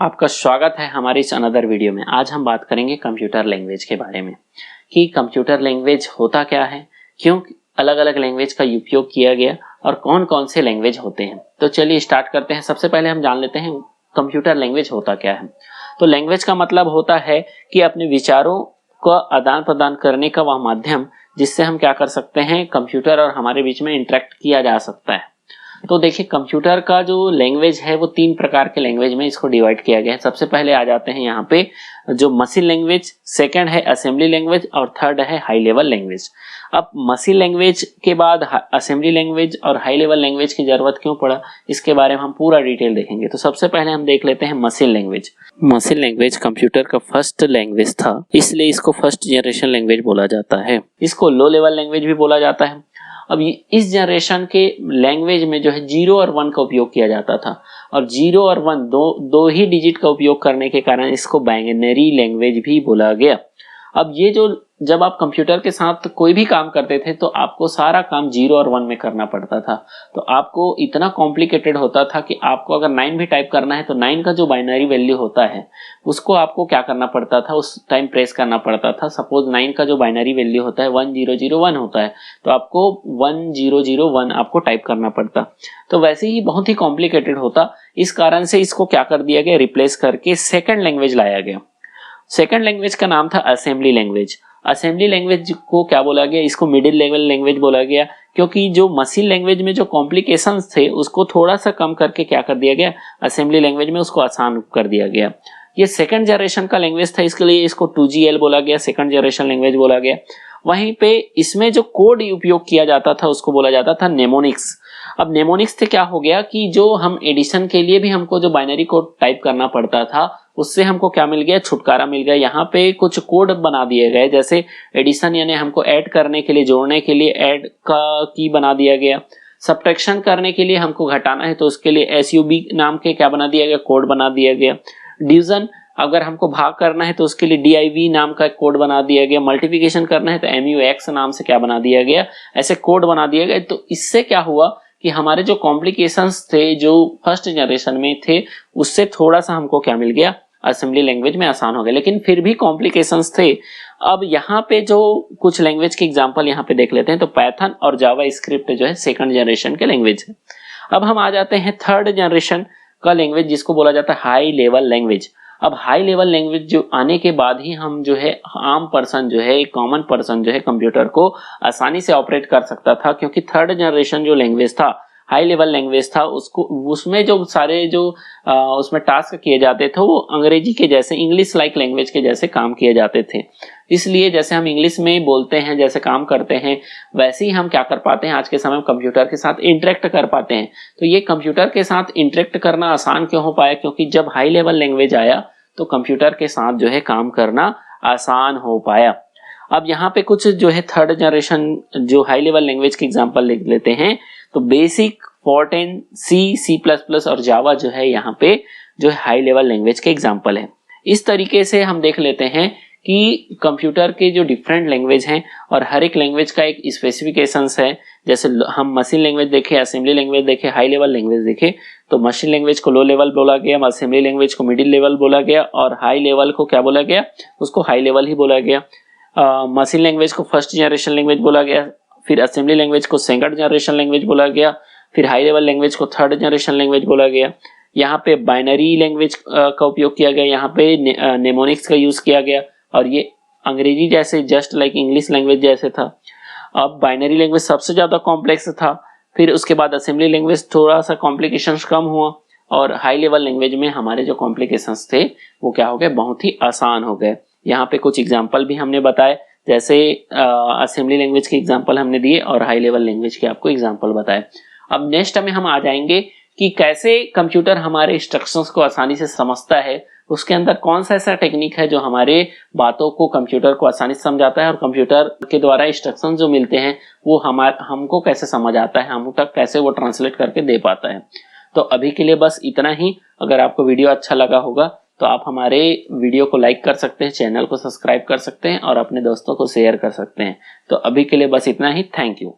आपका स्वागत है हमारे इस अनदर वीडियो में। आज हम बात करेंगे कंप्यूटर लैंग्वेज के बारे में कि कंप्यूटर लैंग्वेज होता क्या है, क्यों अलग अलग लैंग्वेज का उपयोग किया गया और कौन कौन से लैंग्वेज होते हैं। तो चलिए स्टार्ट करते हैं। सबसे पहले हम जान लेते हैं कंप्यूटर लैंग्वेज होता क्या है। तो लैंग्वेज का मतलब होता है कि अपने विचारों का आदान प्रदान करने का वह माध्यम जिससे हम क्या कर सकते हैं, कंप्यूटर और हमारे बीच में इंटरेक्ट किया जा सकता है। तो देखिए कंप्यूटर का जो लैंग्वेज है वो 3 प्रकार के लैंग्वेज में इसको डिवाइड किया गया है। सबसे पहले आ जाते हैं यहाँ पे जो मशीन लैंग्वेज, सेकंड है असेंबली लैंग्वेज और थर्ड है हाई लेवल लैंग्वेज। अब मशीन लैंग्वेज के बाद असेंबली लैंग्वेज और हाई लेवल लैंग्वेज की जरूरत क्यों पड़ा, इसके बारे में हम पूरा डिटेल देखेंगे। तो सबसे पहले हम देख लेते हैं machine language. Machine language computer का फर्स्ट लैंग्वेज था, इसलिए इसको फर्स्ट जनरेशन लैंग्वेज बोला जाता है। इसको लो लेवल लैंग्वेज भी बोला जाता है। अब इस जनरेशन के लैंग्वेज में जो है 0 और 1 का उपयोग किया जाता था और 0 और 1 दो ही डिजिट का उपयोग करने के कारण इसको बाइनरी लैंग्वेज भी बोला गया। अब ये जो जब आप कंप्यूटर के साथ कोई भी काम करते थे तो आपको सारा काम 0 और 1 में करना पड़ता था। तो आपको इतना कॉम्प्लिकेटेड होता था कि आपको अगर 9 भी टाइप करना है तो 9 का जो बाइनरी वैल्यू होता है उसको आपको क्या करना पड़ता था, उस टाइम प्रेस करना पड़ता था। सपोज 9 का जो बाइनरी वैल्यू होता है 1001 होता है तो आपको 1001 आपको टाइप करना पड़ता। तो वैसे ही बहुत ही कॉम्प्लिकेटेड होता। इस कारण से इसको क्या कर दिया गया, रिप्लेस करके सेकेंड लैंग्वेज लाया गया। सेकेंड लैंग्वेज का नाम था असेंबली लैंग्वेज। असेंबली लैंग्वेज को क्या बोला गया, इसको मिडिल लेवल लैंग्वेज बोला गया, क्योंकि जो मशीन लैंग्वेज में जो कॉम्प्लिकेशंस थे उसको थोड़ा सा कम करके क्या कर दिया गया, असेंबली लैंग्वेज में उसको आसान कर दिया गया। ये सेकंड जनरेशन का लैंग्वेज था, इसके लिए इसको 2GL बोला गया, सेकंड जनरेशन लैंग्वेज बोला गया। वहीं पे इसमें जो कोड उपयोग किया जाता था उसको बोला जाता था नेमोनिक्स। अब नेमोनिक्स से क्या हो गया कि जो हम एडिशन के लिए भी हमको जो बाइनरी कोड टाइप करना पड़ता था उससे हमको क्या मिल गया, छुटकारा मिल गया। यहाँ पे कुछ कोड बना दिए गए, जैसे एडिशन यानी हमको ऐड करने के लिए, जोड़ने के लिए ऐड का की बना दिया गया। सब्ट्रैक्शन करने के लिए हमको घटाना है तो उसके लिए SUB नाम के क्या बना दिया गया, कोड बना दिया गया। डिवीजन अगर हमको भाग करना है तो उसके लिए DIV नाम का कोड बना दिया गया। मल्टीप्लिकेशन करना है तो MUX नाम से क्या बना दिया गया, ऐसे कोड बना दिए गए। तो इससे क्या हुआ कि हमारे जो कॉम्प्लिकेशंस थे जो फर्स्ट जनरेशन में थे उससे थोड़ा सा हमको क्या मिल गया, असेंबली लैंग्वेज में आसान हो गया, लेकिन फिर भी कॉम्प्लिकेशंस थे। अब यहाँ पे जो कुछ लैंग्वेज के एग्जांपल यहाँ पे देख लेते हैं। तो पाइथन और जावा स्क्रिप्ट जो है सेकंड जनरेशन के लैंग्वेज है। अब हम आ जाते हैं थर्ड जनरेशन का लैंग्वेज जिसको बोला जाता है हाई लेवल लैंग्वेज। अब हाई लेवल लैंग्वेज जो आने के बाद ही हम जो है आम पर्सन जो है, एक कॉमन पर्सन जो है कंप्यूटर को आसानी से ऑपरेट कर सकता था, क्योंकि थर्ड जनरेशन जो लैंग्वेज था, हाई लेवल लैंग्वेज था, उसको उसमें जो सारे जो उसमें टास्क किए जाते थे वो अंग्रेजी के जैसे, इंग्लिश लाइक लैंग्वेज के जैसे काम किए जाते थे। इसलिए जैसे हम इंग्लिश में बोलते हैं, जैसे काम करते हैं, वैसे ही हम क्या कर पाते हैं आज के समय में कंप्यूटर के साथ इंटरेक्ट कर पाते हैं। तो ये कंप्यूटर के साथ इंटरेक्ट करना आसान क्यों हो पाया, क्योंकि जब हाई लेवल लैंग्वेज आया तो कंप्यूटर के साथ जो है काम करना आसान हो पाया। अब यहाँ पे कुछ जो है थर्ड जनरेशन जो हाई लेवल लैंग्वेज के एग्जांपल लिख लेते हैं। तो बेसिक, फोर्टेन, C++ और जावा जो है यहाँ पे जो है हाई लेवल लैंग्वेज के एग्जांपल है। इस तरीके से हम देख लेते हैं कि कंप्यूटर के जो डिफरेंट लैंग्वेज हैं और हर एक लैंग्वेज का एक स्पेसिफिकेशंस है। जैसे हम मशीन लैंग्वेज देखे, असेंबली लैंग्वेज देखे, हाई लेवल लैंग्वेज देखे। तो मशीन लैंग्वेज को लो लेवल बोला गया, असेंबली लैंग्वेज को मिडिल लेवल बोला गया और हाई लेवल को क्या बोला गया, उसको हाई लेवल ही बोला गया। मशीन लैंग्वेज को फर्स्ट जनरेशन लैंग्वेज बोला गया, फिर असेंबली लैंग्वेज को सेकंड जनरेशन लैंग्वेज बोला गया, फिर हाई लेवल लैंग्वेज को थर्ड जनरेशन लैंग्वेज बोला गया। यहाँ पे बाइनरी लैंग्वेज का उपयोग किया गया, यहाँ पे नेमोनिक्स का यूज किया गया और ये अंग्रेजी जैसे जस्ट लाइक इंग्लिश लैंग्वेज जैसे था। अब बाइनरी लैंग्वेज सबसे ज्यादा कॉम्प्लेक्स था, फिर उसके बाद असेंबली लैंग्वेज थोड़ा सा कॉम्प्लिकेशंस कम हुआ और हाई लेवल लैंग्वेज में हमारे जो कॉम्प्लिकेशंस थे वो क्या हो गए, बहुत ही आसान हो गए। यहाँ पे कुछ एग्जाम्पल भी हमने बताए, जैसे असेंबली लैंग्वेज के एग्जाम्पल हमने दिए और हाई लेवल लैंग्वेज के आपको एग्जाम्पल बताए। अब नेक्स्ट में हम आ जाएंगे कि कैसे कंप्यूटर हमारे इंस्ट्रक्शंस को आसानी से समझता है, उसके अंदर कौन सा ऐसा टेक्निक है जो हमारे बातों को कंप्यूटर को आसानी से समझाता है और कंप्यूटर के द्वारा इंस्ट्रक्शंस जो मिलते हैं वो हमको कैसे समझ आता है, हम तक कैसे वो ट्रांसलेट करके दे पाता है। तो अभी के लिए बस इतना ही। अगर आपको वीडियो अच्छा लगा होगा तो आप हमारे वीडियो को लाइक कर सकते हैं, चैनल को सब्सक्राइब कर सकते हैं और अपने दोस्तों को शेयर कर सकते हैं। तो अभी के लिए बस इतना ही। Thank you.